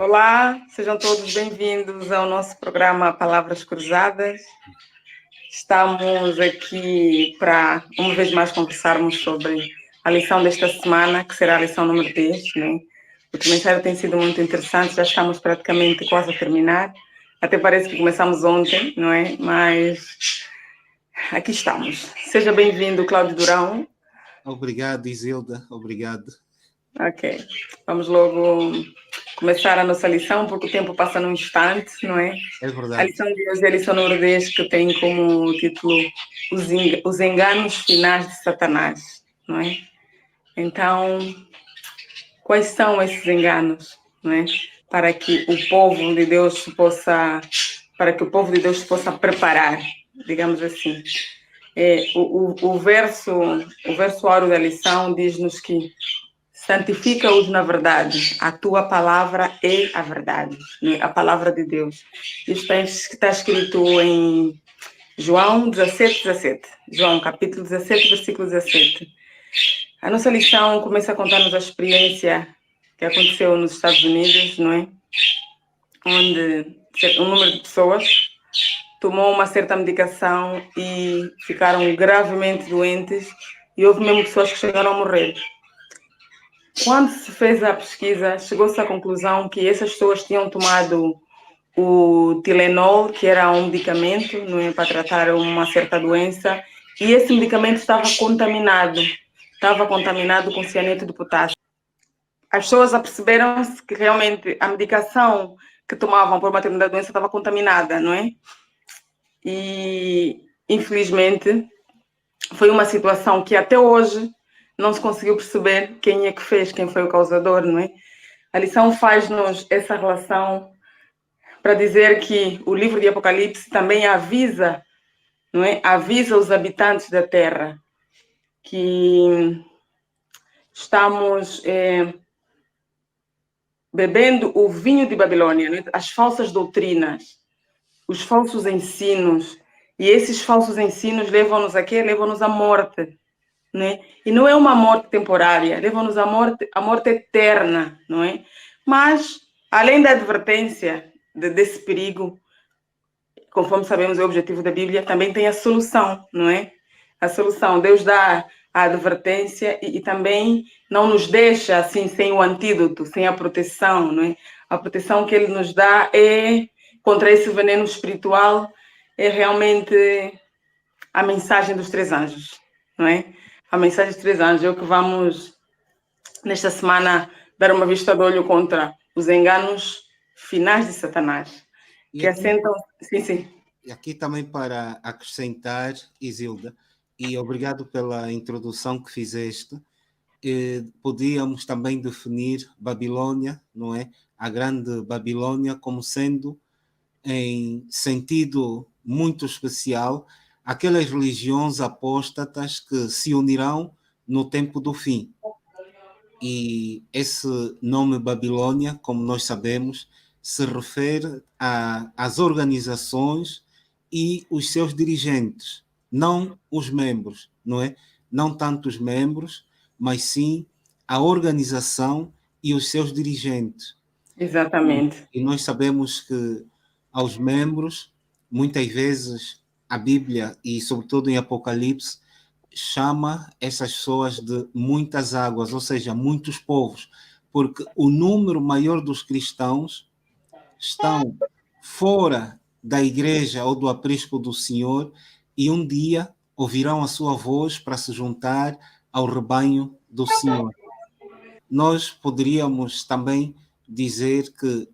Olá, sejam todos bem-vindos ao nosso programa Palavras Cruzadas. Estamos aqui para, uma vez mais, conversarmos sobre a lição desta semana, que será a lição número 10. Né? O comentário tem sido muito interessante, já estamos praticamente quase a terminar. Até parece que começamos ontem, não é? Mas aqui estamos. Seja bem-vindo, Cláudio Durão. Obrigado, Isilda. Obrigado. Ok. Vamos logo começar a nossa lição, porque o tempo passa num instante, não é? É verdade. A lição de hoje é a lição número 10, que tem como título Os Enganos Finais de Satanás, não é? Então, quais são esses enganos, não é? Para que o povo de Deus se possa preparar, digamos assim. O verso áureo da lição diz-nos que santifica-os na verdade. A tua palavra é a verdade, né? A palavra de Deus. Isso está escrito em João 17:17. João, capítulo 17, versículo 17. A nossa lição começa a contar-nos a experiência que aconteceu nos Estados Unidos, não é? Onde um número de pessoas tomou uma certa medicação e ficaram gravemente doentes, e houve mesmo pessoas que chegaram a morrer. Quando se fez a pesquisa, chegou-se à conclusão que essas pessoas tinham tomado o Tilenol, que era um medicamento, não é, para tratar uma certa doença, e esse medicamento estava contaminado com cianeto de potássio. As pessoas aperceberam-se que realmente a medicação que tomavam por uma determinada doença estava contaminada, não é? E, infelizmente, foi uma situação que até hoje não se conseguiu perceber quem é que fez, quem foi o causador, não é? A lição faz-nos essa relação para dizer que o livro de Apocalipse também avisa, não é? Avisa os habitantes da terra que estamos bebendo o vinho de Babilônia, não é? As falsas doutrinas, os falsos ensinos, e esses falsos ensinos levam-nos a quê? Levam-nos à morte. Né? E não é uma morte temporária, leva-nos à morte eterna, não é? Mas, além da advertência desse perigo, conforme sabemos é o objetivo da Bíblia, também tem a solução, não é? A solução, Deus dá a advertência e também não nos deixa assim sem o antídoto, sem a proteção, não é? A proteção que Ele nos dá contra esse veneno espiritual é realmente a mensagem dos 3 anjos, não é? A mensagem dos 3 anjos é o que vamos, nesta semana, dar uma vista de olho contra os enganos finais de Satanás. Que assentam... Sim. E aqui também para acrescentar, Isilda, e obrigado pela introdução que fizeste, podíamos também definir Babilônia, não é? A grande Babilônia como sendo, em sentido muito especial, aquelas religiões apóstatas que se unirão no tempo do fim. E esse nome Babilônia, como nós sabemos, se refere às organizações e os seus dirigentes, não os membros, não é? Não tanto os membros, mas sim a organização e os seus dirigentes. Exatamente. E nós sabemos que aos membros, muitas vezes, a Bíblia, e sobretudo em Apocalipse, chama essas pessoas de muitas águas, ou seja, muitos povos, porque o número maior dos cristãos estão fora da igreja ou do aprisco do Senhor e um dia ouvirão a sua voz para se juntar ao rebanho do Senhor. Nós poderíamos também dizer que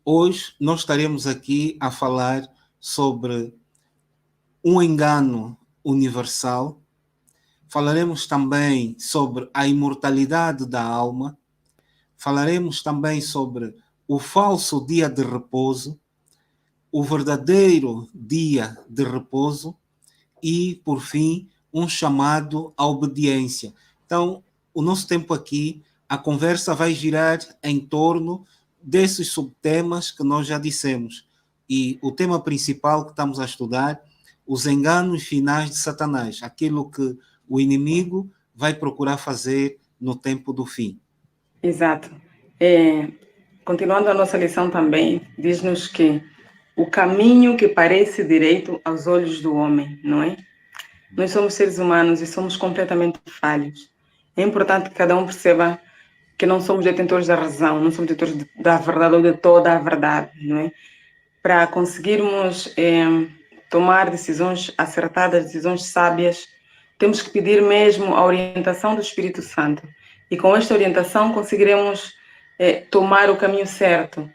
hoje nós estaremos aqui a falar sobre um engano universal. Falaremos também sobre a imortalidade da alma. Falaremos também sobre o falso dia de repouso, o verdadeiro dia de repouso e, por fim, um chamado à obediência. Então, o nosso tempo aqui, a conversa vai girar em torno desses subtemas que nós já dissemos. E o tema principal que estamos a estudar, os enganos finais de Satanás, aquilo que o inimigo vai procurar fazer no tempo do fim. Exato. continuando a nossa lição também, diz-nos que o caminho que parece direito aos olhos do homem, não é? Nós somos seres humanos e somos completamente falhos. É importante que cada um perceba que não somos detentores da razão, não somos detentores da verdade ou de toda a verdade, não é? Para conseguirmos tomar decisões acertadas, decisões sábias, temos que pedir mesmo a orientação do Espírito Santo. E com esta orientação conseguiremos tomar o caminho certo.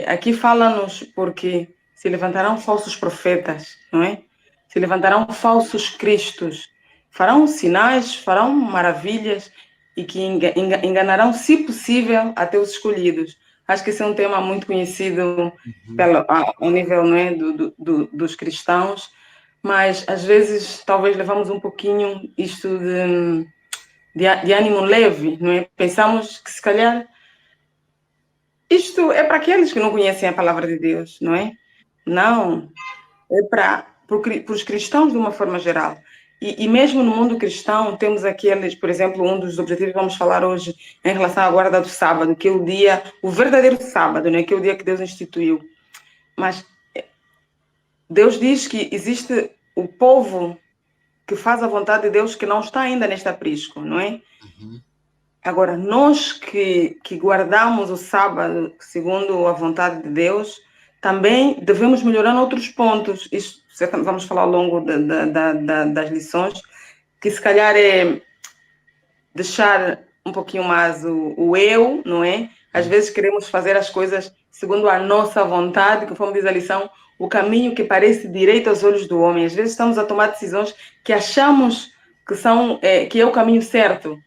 Aqui fala-nos porque se levantarão falsos profetas, não é? Se levantarão falsos cristos, farão sinais, farão maravilhas e que enganarão, se possível, até os escolhidos. Acho que esse é um tema muito conhecido ao nível, não é, dos cristãos, mas às vezes talvez levamos um pouquinho isto de ânimo leve, não é? Pensamos que se calhar isto é para aqueles que não conhecem a palavra de Deus, não é? Não, é para os cristãos de uma forma geral. E mesmo no mundo cristão, temos aqueles, por exemplo, um dos objetivos que vamos falar hoje em relação à guarda do sábado, que é o dia, o verdadeiro sábado, né? Que é o dia que Deus instituiu. Mas Deus diz que existe o povo que faz a vontade de Deus que não está ainda neste aprisco, não é? Uhum. Agora, nós que guardamos o sábado segundo a vontade de Deus, também devemos melhorar em outros pontos. Isso vamos falar ao longo das lições, que se calhar é deixar um pouquinho mais o eu, não é? Às vezes queremos fazer as coisas segundo a nossa vontade, conforme diz a lição, o caminho que parece direito aos olhos do homem. Às vezes estamos a tomar decisões que achamos que é o caminho certo.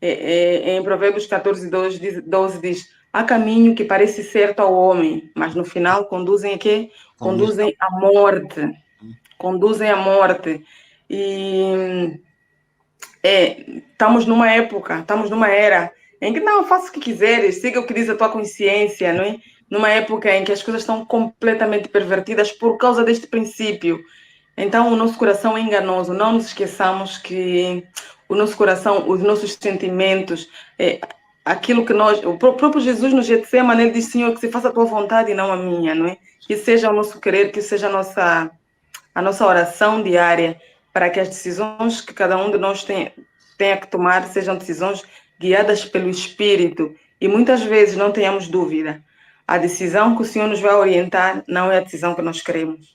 Em Provérbios 14, 12 diz: há caminho que parece certo ao homem, mas no final conduzem a quê? Conduzem à morte. Conduzem à morte. E estamos numa época, estamos numa era em que não, faça o que quiseres, siga o que diz a tua consciência, não é? Numa época em que as coisas estão completamente pervertidas por causa deste princípio. Então, o nosso coração é enganoso. Não nos esqueçamos que o nosso coração, os nossos sentimentos, aquilo que o próprio Jesus no Getsemane, ele diz: Senhor, que se faça a tua vontade e não a minha, não é? Que seja o nosso querer, que seja a nossa oração diária, para que as decisões que cada um de nós tenha que tomar sejam decisões guiadas pelo Espírito. E muitas vezes não tenhamos dúvida. A decisão que o Senhor nos vai orientar não é a decisão que nós queremos.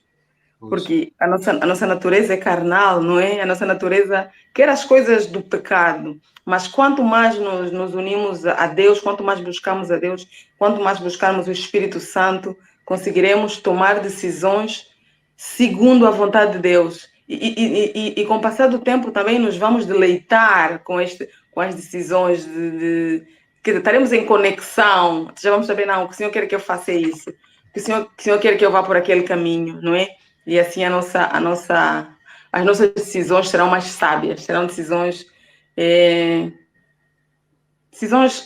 Porque a nossa natureza é carnal, não é? A nossa natureza quer as coisas do pecado. Mas quanto mais nos unimos a Deus, quanto mais buscamos a Deus, quanto mais buscarmos o Espírito Santo, conseguiremos tomar decisões segundo a vontade de Deus. E com o passar do tempo também nos vamos deleitar com as decisões que estaremos em conexão. Já vamos saber, não, que o Senhor quer que eu faça isso, que o Senhor quer que eu vá por aquele caminho, não é? E assim as nossas decisões serão mais sábias, serão decisões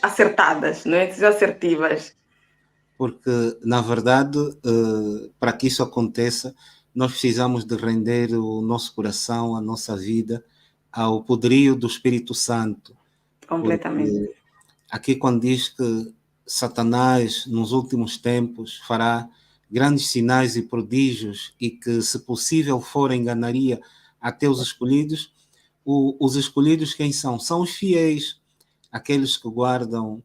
acertadas, não é? Decisões assertivas. Porque, na verdade, para que isso aconteça, nós precisamos de render o nosso coração, a nossa vida, ao poderio do Espírito Santo. Completamente. Porque aqui quando diz que Satanás, nos últimos tempos, fará grandes sinais e prodígios e que, se possível for, enganaria até os escolhidos, os escolhidos quem são? São os fiéis, aqueles que guardam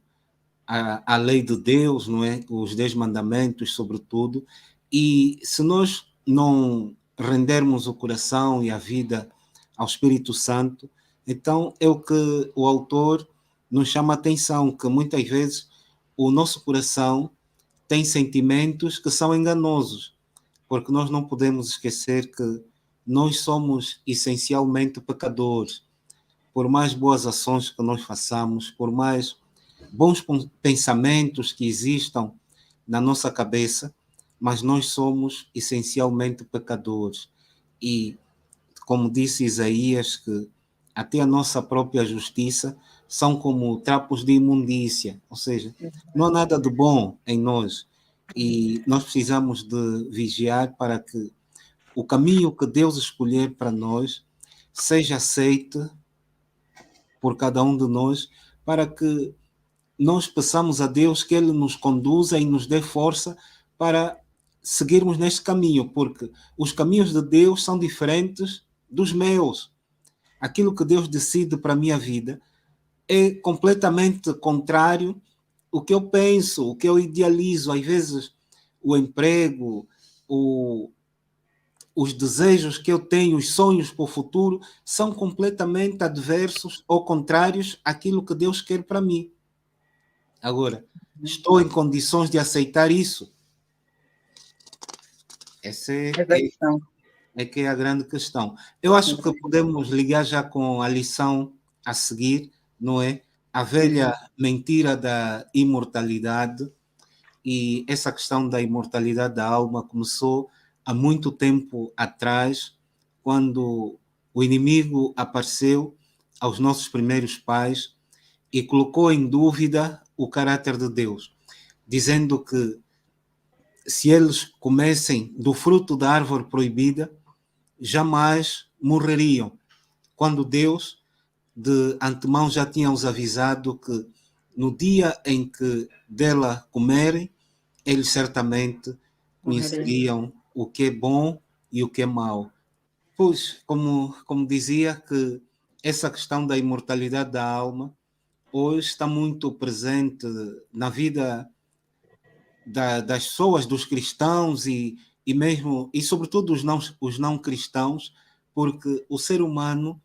a lei de Deus, não é? Os 10 mandamentos, sobretudo. E se nós não rendermos o coração e a vida ao Espírito Santo, então é o que o autor nos chama a atenção, que muitas vezes o nosso coração tem sentimentos que são enganosos, porque nós não podemos esquecer que nós somos essencialmente pecadores. Por mais boas ações que nós façamos, por mais bons pensamentos que existam na nossa cabeça, mas nós somos essencialmente pecadores. E, como disse Isaías, que até a nossa própria justiça são como trapos de imundícia, ou seja, não há nada de bom em nós. E nós precisamos de vigiar para que o caminho que Deus escolher para nós seja aceito por cada um de nós, para que nós peçamos a Deus que Ele nos conduza e nos dê força para seguirmos neste caminho, porque os caminhos de Deus são diferentes dos meus. Aquilo que Deus decide para a minha vida é completamente contrário ao que eu penso, o que eu idealizo. Às vezes, o emprego, os desejos que eu tenho, os sonhos para o futuro, são completamente adversos ou contrários àquilo que Deus quer para mim. Agora, estou em condições de aceitar isso? Essa Essa é a questão. é que é a grande questão. Eu acho que podemos ligar já com a lição a seguir, não é? A velha mentira da imortalidade. E essa questão da imortalidade da alma começou há muito tempo atrás, quando o inimigo apareceu aos nossos primeiros pais e colocou em dúvida o caráter de Deus, dizendo que se eles comessem do fruto da árvore proibida, jamais morreriam, quando Deus de antemão já tinha os avisado que no dia em que dela comerem, eles certamente conheceriam o que é bom e o que é mau. Pois, como dizia, que essa questão da imortalidade da alma hoje está muito presente na vida das pessoas, dos cristãos e mesmo, e sobretudo os não cristãos, porque o ser humano,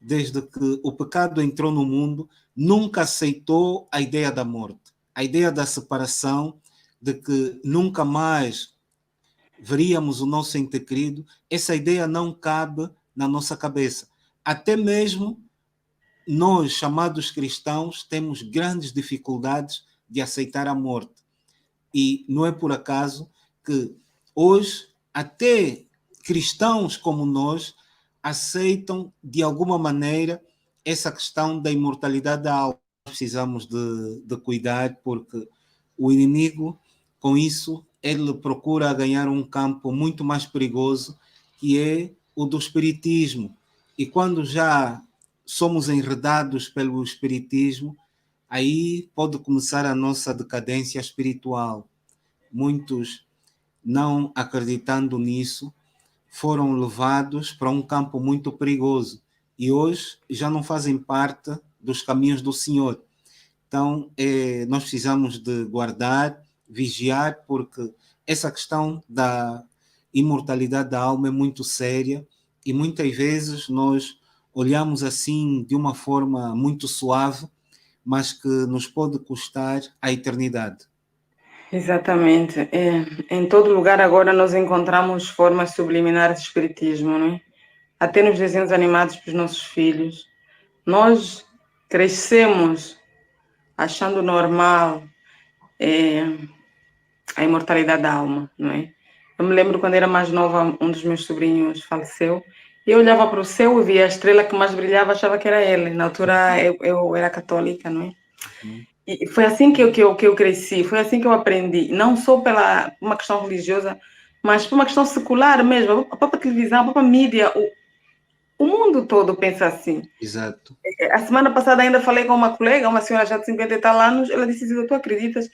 desde que o pecado entrou no mundo, nunca aceitou a ideia da morte, a ideia da separação, de que nunca mais veríamos o nosso ente querido. Essa ideia não cabe na nossa cabeça. Até mesmo nós, chamados cristãos, temos grandes dificuldades de aceitar a morte. E não é por acaso que hoje até cristãos como nós aceitam de alguma maneira essa questão da imortalidade da alma. Precisamos de cuidar, porque o inimigo, com isso, ele procura ganhar um campo muito mais perigoso, que é o do espiritismo. E quando já somos enredados pelo espiritismo, aí pode começar a nossa decadência espiritual. Muitos, não acreditando nisso, foram levados para um campo muito perigoso e hoje já não fazem parte dos caminhos do Senhor. Então, nós precisamos de guardar, vigiar, porque essa questão da imortalidade da alma é muito séria e muitas vezes nós olhamos assim de uma forma muito suave, mas que nos pode custar a eternidade. Exatamente. Em todo lugar agora nós encontramos formas subliminares de espiritismo, não é? Até nos desenhos animados para os nossos filhos. Nós crescemos achando normal a imortalidade da alma, não é? Eu me lembro quando era mais nova, um dos meus sobrinhos faleceu, e eu olhava para o céu e via a estrela que mais brilhava, achava que era ele. Na altura eu era católica, não é? E foi assim que eu cresci, foi assim que eu aprendi, não só pela uma questão religiosa, mas por uma questão secular mesmo. A própria televisão, a própria mídia, o mundo todo pensa assim. Exato. A semana passada ainda falei com uma colega, uma senhora já de 50 e tal anos, ela disse: tu acreditas?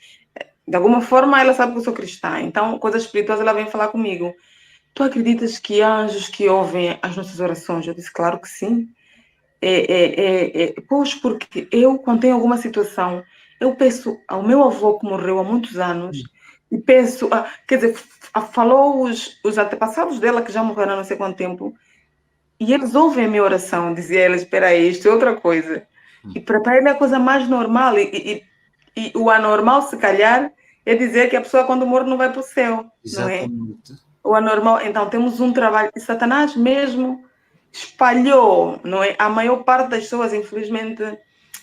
De alguma forma ela sabe que eu sou cristã, então coisas espirituais ela vem falar comigo. Tu acreditas que há anjos que ouvem as nossas orações? Eu disse: claro que sim. Pois, porque eu, quando tenho alguma situação, eu peço ao meu avô que morreu há muitos anos, e peço, quer dizer, falou os antepassados dela que já morreram há não sei quanto tempo, e eles ouvem a minha oração, dizia ela: espera aí, isto é outra coisa. E para ele é a coisa mais normal, e o anormal, se calhar, é dizer que a pessoa quando morre não vai para o céu, não é? Exatamente. O anormal, então temos um trabalho, e Satanás mesmo espalhou, não é? A maior parte das pessoas, infelizmente,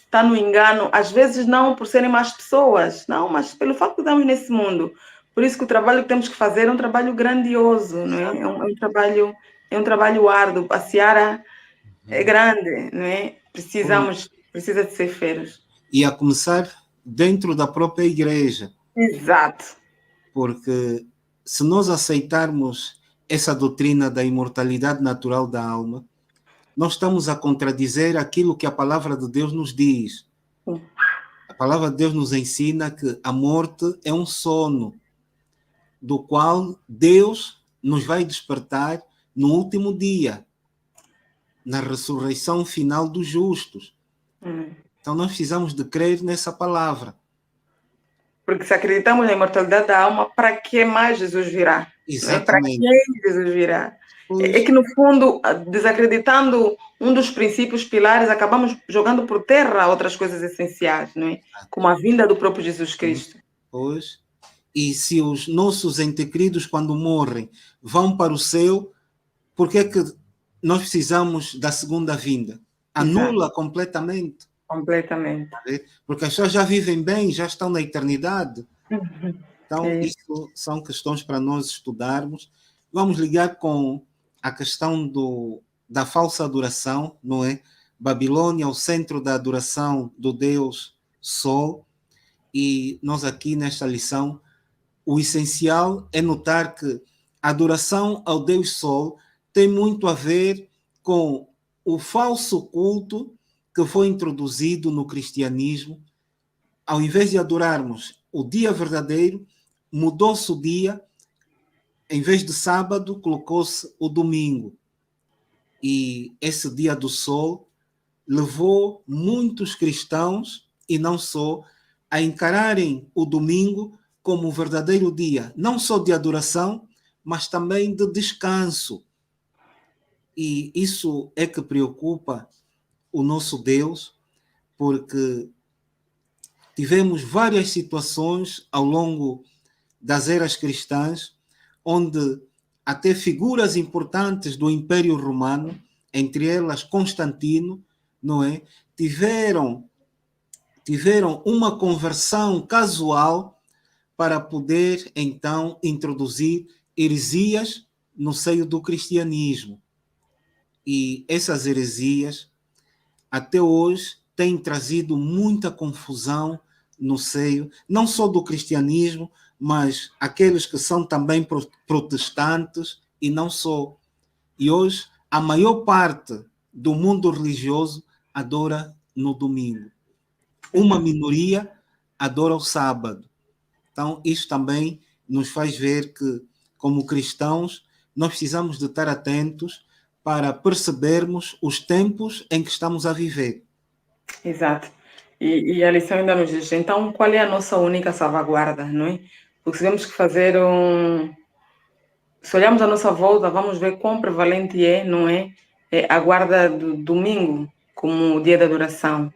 está no engano, às vezes não por serem más pessoas, não, mas pelo facto de estarmos nesse mundo. Por isso que o trabalho que temos que fazer é um trabalho grandioso, não é? É um trabalho árduo. A seara é grande, não é? Precisa de ser feiros. E a começar dentro da própria igreja. Exato. Porque se nós aceitarmos essa doutrina da imortalidade natural da alma, nós estamos a contradizer aquilo que a palavra de Deus nos diz. palavra de Deus nos ensina que a morte é um sono do qual Deus nos vai despertar no último dia, na ressurreição final dos justos. Então nós precisamos de crer nessa palavra. Porque se acreditamos na imortalidade da alma, para que mais Jesus virá? Para Exatamente. quem Jesus virá? É que, no fundo, desacreditando um dos princípios pilares, acabamos jogando por terra outras coisas essenciais, não é? Como a vinda do próprio Jesus Cristo. Pois. E se os nossos entes queridos, quando morrem, vão para o céu, por que é que nós precisamos da segunda vinda? Anula completamente. Completamente. Porque as pessoas já vivem bem, já estão na eternidade. Então, isso são questões para nós estudarmos. Vamos ligar com a questão da falsa adoração, não é? Babilônia, o centro da adoração do Deus Sol. E nós aqui nesta lição, o essencial é notar que a adoração ao Deus Sol tem muito a ver com o falso culto que foi introduzido no cristianismo. Ao invés de adorarmos o dia verdadeiro, mudou-se o dia, em vez de sábado, colocou-se o domingo. E esse dia do sol levou muitos cristãos, e não só, a encararem o domingo como o verdadeiro dia, não só de adoração, mas também de descanso. E isso é que preocupa o nosso Deus, porque tivemos várias situações ao longo das eras cristãs, onde até figuras importantes do Império Romano, entre elas Constantino, não é, tiveram uma conversão casual para poder então introduzir heresias no seio do cristianismo. E essas heresias até hoje têm trazido muita confusão no seio, não só do cristianismo, mas aqueles que são também protestantes e não só. E hoje a maior parte do mundo religioso adora no domingo. Uma minoria adora o sábado. Então, isso também nos faz ver que, como cristãos, nós precisamos de estar atentos para percebermos os tempos em que estamos a viver. Exato. E a lição ainda nos diz, então, qual é a nossa única salvaguarda, não é? Porque se temos que fazer se olharmos à nossa volta, vamos ver quão prevalente é, não é? A guarda do domingo como o dia da adoração,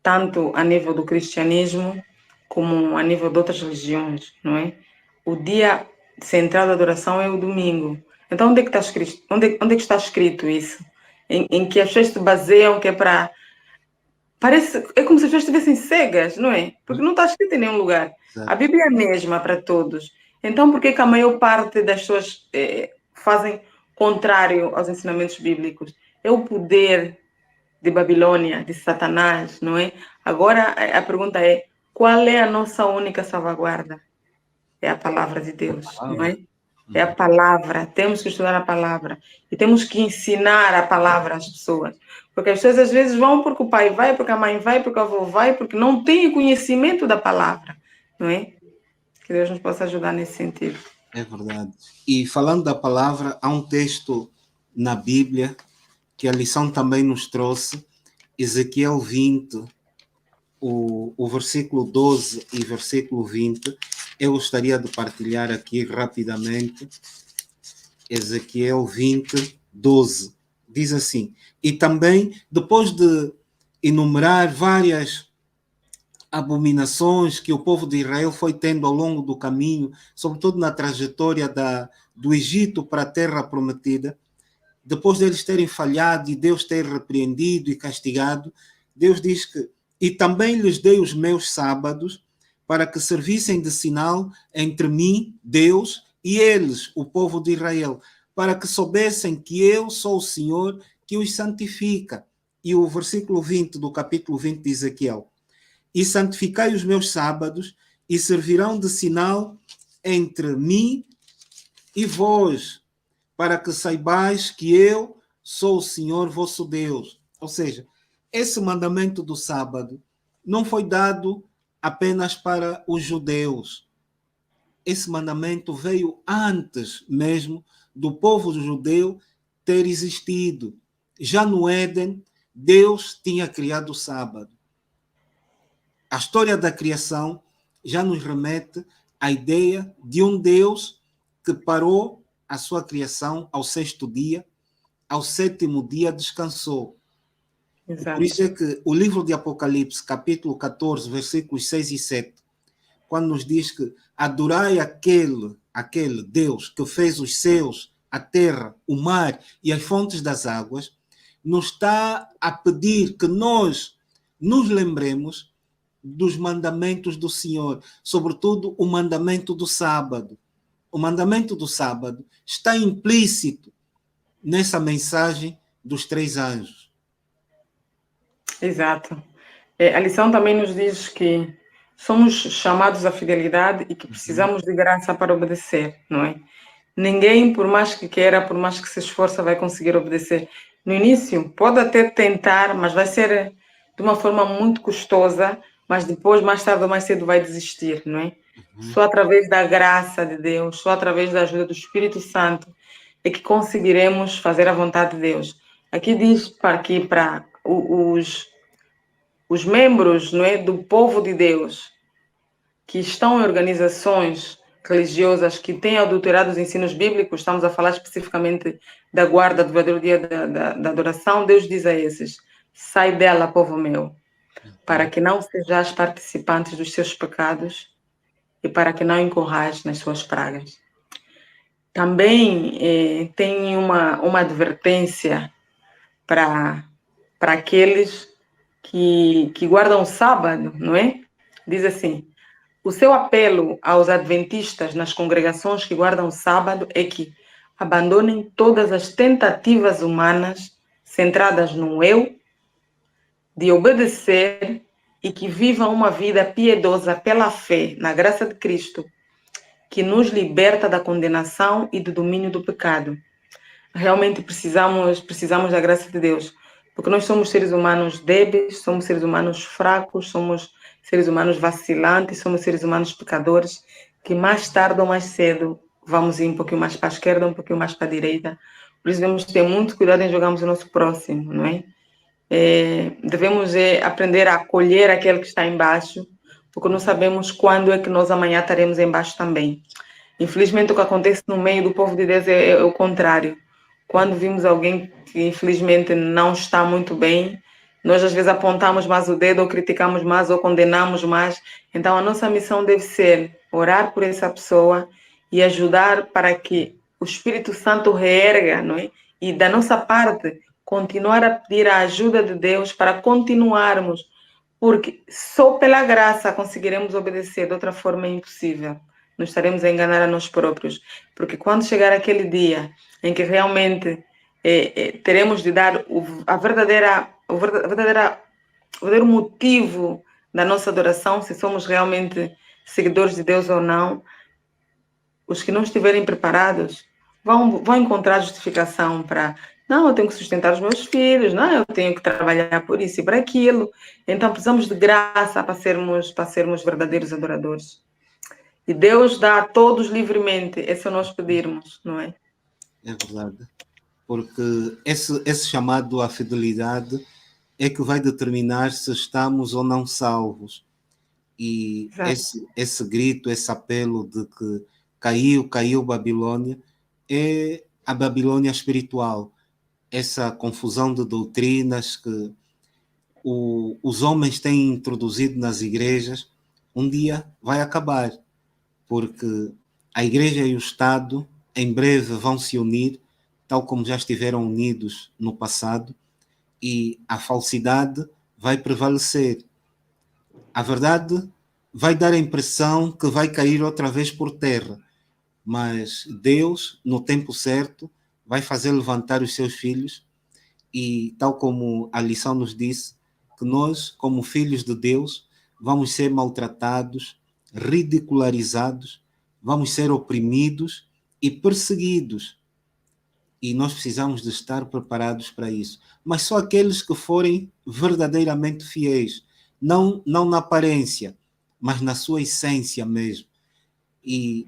tanto a nível do cristianismo como a nível de outras religiões, não é? O dia central da adoração é o domingo. Então, onde é que está escrito, onde é que está escrito isso? Em que as pessoas se baseiam que é para... É como se as pessoas estivessem cegas, não é? Porque não está escrito em nenhum lugar. Exato. A Bíblia é a mesma para todos. Então, por que a maior parte das pessoas fazem contrário aos ensinamentos bíblicos? É o poder de Babilônia, de Satanás, não é? Agora, a pergunta é, qual é a nossa única salvaguarda? É a palavra de Deus, não é? É a palavra, temos que estudar a palavra e temos que ensinar a palavra às pessoas, porque as pessoas às vezes vão porque o pai vai, porque a mãe vai, porque o avô vai, porque não tem conhecimento da palavra, não é? Que Deus nos possa ajudar nesse sentido. É verdade. E falando da palavra, há um texto na Bíblia que a lição também nos trouxe, Ezequiel 20, o versículo 12 e versículo 20, eu gostaria de partilhar aqui rapidamente. Ezequiel 20, 12, diz assim: e também, depois de enumerar várias abominações que o povo de Israel foi tendo ao longo do caminho, sobretudo na trajetória do Egito para a terra prometida, depois deles terem falhado e Deus ter repreendido e castigado, Deus diz que e também lhes dei os meus sábados para que servissem de sinal entre mim, Deus, e eles, o povo de Israel, para que soubessem que eu sou o Senhor que os santifica. E o versículo 20 do capítulo 20 de Ezequiel: e santificai os meus sábados e servirão de sinal entre mim e vós, para que saibais que eu sou o Senhor vosso Deus. Ou seja, esse mandamento do sábado não foi dado apenas para os judeus. Esse mandamento veio antes mesmo do povo judeu ter existido. Já no Éden, Deus tinha criado o sábado. A história da criação já nos remete à ideia de um Deus que parou a sua criação ao sexto dia, ao sétimo dia descansou. Exato. Por isso é que o livro de Apocalipse, capítulo 14, versículos 6 e 7, quando nos diz que adorai aquele Deus que fez os céus, a terra, o mar e as fontes das águas, nos está a pedir que nós nos lembremos dos mandamentos do Senhor, sobretudo o mandamento do sábado. O mandamento do sábado está implícito nessa mensagem dos 3 anjos. Exato. A lição também nos diz que somos chamados à fidelidade e que precisamos de graça para obedecer, não é? Ninguém, por mais que queira, por mais que se esforça, vai conseguir obedecer. No início, pode até tentar, mas vai ser de uma forma muito custosa, mas depois, mais tarde ou mais cedo, vai desistir, não é? Só através da graça de Deus, só através da ajuda do Espírito Santo é que conseguiremos fazer a vontade de Deus. Aqui diz para os membros, não é, do povo de Deus que estão em organizações religiosas que têm adulterado os ensinos bíblicos, estamos a falar especificamente da guarda do verdadeiro dia da adoração, Deus diz a esses: sai dela, povo meu, para que não sejais participantes dos seus pecados e para que não incorrais nas suas pragas. Também tem uma advertência para aqueles que guardam o sábado, não é? Diz assim: o seu apelo aos adventistas nas congregações que guardam o sábado é que abandonem todas as tentativas humanas centradas no eu, de obedecer e que vivam uma vida piedosa pela fé na graça de Cristo, que nos liberta da condenação e do domínio do pecado. Realmente precisamos da graça de Deus, porque nós somos seres humanos débeis, somos seres humanos fracos, somos seres humanos vacilantes, somos seres humanos pecadores, que mais tarde ou mais cedo vamos ir um pouquinho mais para a esquerda, um pouquinho mais para a direita. Por isso devemos ter muito cuidado em jogarmos o nosso próximo, não é? Devemos aprender a acolher aquele que está embaixo, porque não sabemos quando é que nós amanhã estaremos embaixo também. Infelizmente, o que acontece no meio do povo de Deus é o contrário. Quando vimos alguém que infelizmente não está muito bem, nós às vezes apontamos mais o dedo, ou criticamos mais, ou condenamos mais. Então a nossa missão deve ser orar por essa pessoa e ajudar para que o Espírito Santo reerga, não é? E da nossa parte, continuar a pedir a ajuda de Deus para continuarmos, porque só pela graça conseguiremos obedecer, de outra forma é impossível. Nos estaremos a enganar a nós próprios, porque quando chegar aquele dia em que realmente teremos de dar o verdadeiro motivo da nossa adoração, se somos realmente seguidores de Deus ou não, os que não estiverem preparados vão encontrar justificação para: não, eu tenho que sustentar os meus filhos, não, eu tenho que trabalhar por isso e por aquilo. Então precisamos de graça para sermos verdadeiros adoradores. E Deus dá a todos livremente, é só nós pedirmos, não é? É verdade. Porque esse chamado à fidelidade é que vai determinar se estamos ou não salvos. E esse grito, esse apelo de que caiu Babilônia, é a Babilônia espiritual. Essa confusão de doutrinas que os homens têm introduzido nas igrejas, um dia vai acabar, porque a igreja e o Estado em breve vão se unir, tal como já estiveram unidos no passado, e a falsidade vai prevalecer. A verdade vai dar a impressão que vai cair outra vez por terra, mas Deus, no tempo certo, vai fazer levantar os seus filhos, e tal como a lição nos disse, que nós, como filhos de Deus, vamos ser maltratados, ridicularizados, vamos ser oprimidos e perseguidos. E nós precisamos de estar preparados para isso. Mas só aqueles que forem verdadeiramente fiéis. não na aparência, mas na sua essência mesmo. E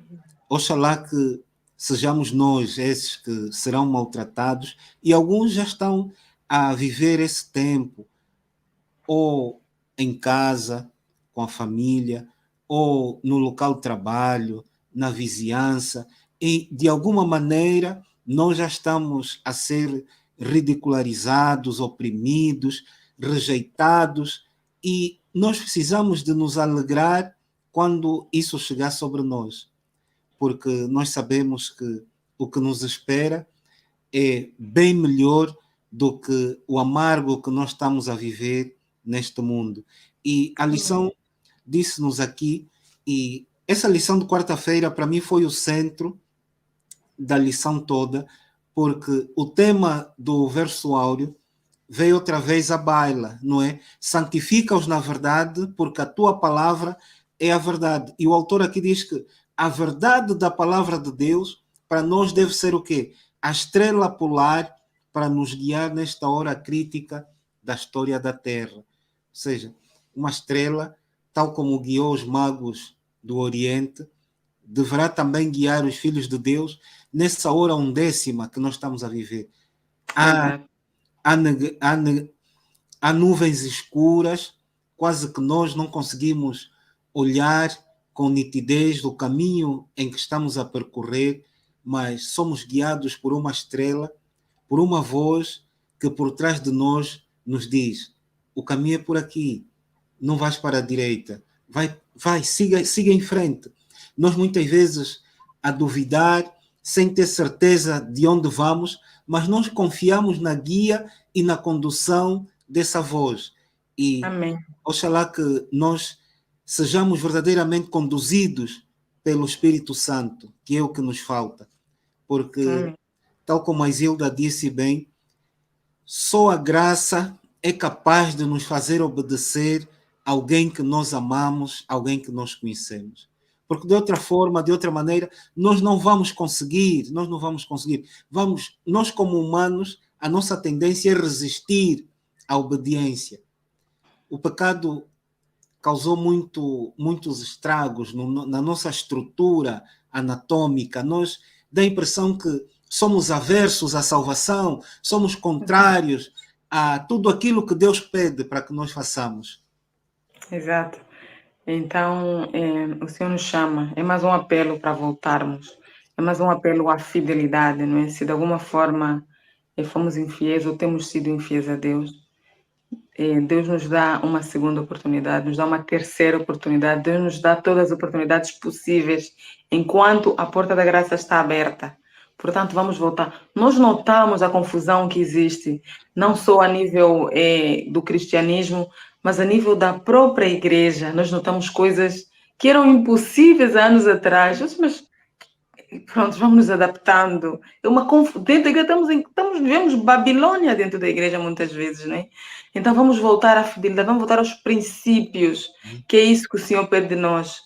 oxalá que sejamos nós esses que serão maltratados, e alguns já estão a viver esse tempo, ou em casa, com a família, ou no local de trabalho, na vizinhança, e de alguma maneira nós já estamos a ser ridicularizados, oprimidos, rejeitados, e nós precisamos de nos alegrar quando isso chegar sobre nós, porque nós sabemos que o que nos espera é bem melhor do que o amargo que nós estamos a viver neste mundo. E a lição disse-nos aqui, e essa lição de quarta-feira para mim foi o centro da lição toda, porque o tema do verso áureo veio outra vez à baila, não é? Santifica-os na verdade, porque a tua palavra é a verdade. E o autor aqui diz que a verdade da palavra de Deus para nós deve ser o quê? A estrela polar para nos guiar nesta hora crítica da história da Terra. Ou seja, uma estrela, tal como guiou os magos do Oriente, deverá também guiar os filhos de Deus nessa hora undécima que nós estamos a viver. Há, há nuvens escuras, quase que nós não conseguimos olhar com nitidez o caminho em que estamos a percorrer, mas somos guiados por uma estrela, por uma voz que por trás de nós nos diz: o caminho é por aqui, não vais para a direita, vai, siga em frente. Nós muitas vezes a duvidar, sem ter certeza de onde vamos, mas nós confiamos na guia e na condução dessa voz. E Amém. oxalá que nós sejamos verdadeiramente conduzidos pelo Espírito Santo, que é o que nos falta. Porque, Amém. tal como a Isilda disse bem, só a graça é capaz de nos fazer obedecer alguém que nós amamos, alguém que nós conhecemos. Porque de outra forma, de outra maneira, nós não vamos conseguir. Nós como humanos, a nossa tendência é resistir à obediência. O pecado causou muitos estragos na nossa estrutura anatômica. Nós dá a impressão que somos aversos à salvação, somos contrários a tudo aquilo que Deus pede para que nós façamos. Exato. Então, o Senhor nos chama, é mais um apelo para voltarmos, é mais um apelo à fidelidade, não é? Se de alguma forma fomos infiéis ou temos sido infiéis a Deus, Deus nos dá uma segunda oportunidade, nos dá uma terceira oportunidade, Deus nos dá todas as oportunidades possíveis enquanto a porta da graça está aberta. Portanto, vamos voltar. Nós notamos a confusão que existe, não só a nível do cristianismo, mas a nível da própria igreja. Nós notamos coisas que eram impossíveis há anos atrás. Mas pronto, vamos nos adaptando. É uma dentro da igreja vivemos Babilônia dentro da igreja muitas vezes, né? Então vamos voltar à fidelidade, vamos voltar aos princípios, que é isso que o Senhor pede de nós,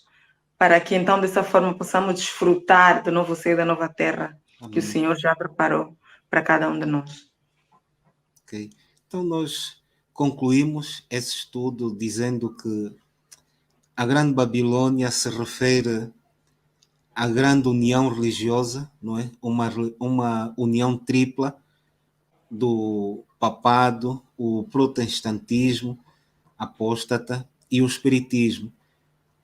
para que então dessa forma possamos desfrutar do novo céu e da nova terra. Amém. Que o Senhor já preparou para cada um de nós. Ok. Então nós concluímos esse estudo dizendo que a Grande Babilônia se refere à grande união religiosa, não é? Uma união tripla do papado, o protestantismo apóstata e o espiritismo.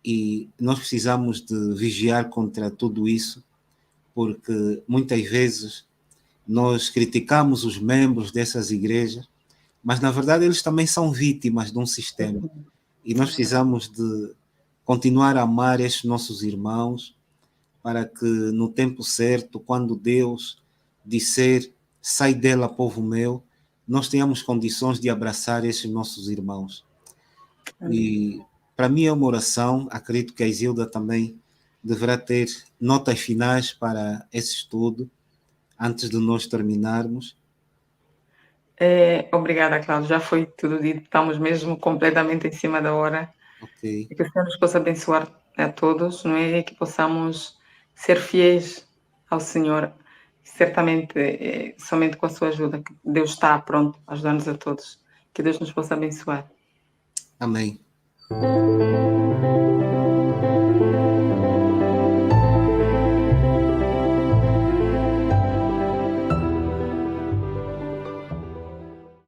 E nós precisamos de vigiar contra tudo isso, porque muitas vezes nós criticamos os membros dessas igrejas, mas na verdade eles também são vítimas de um sistema. E nós precisamos de continuar a amar estes nossos irmãos, para que no tempo certo, quando Deus disser, sai dela, povo meu, nós tenhamos condições de abraçar esses nossos irmãos. E para mim é uma oração, acredito que a Isilda também deverá ter notas finais para esse estudo, antes de nós terminarmos. Obrigada, Cláudio, já foi tudo dito, estamos mesmo completamente em cima da hora. Ok. E que o Senhor nos possa abençoar a todos, não é? E que possamos ser fiéis ao Senhor, certamente, somente com a sua ajuda, que Deus está pronto a ajudar-nos a todos. Que Deus nos possa abençoar. Amém.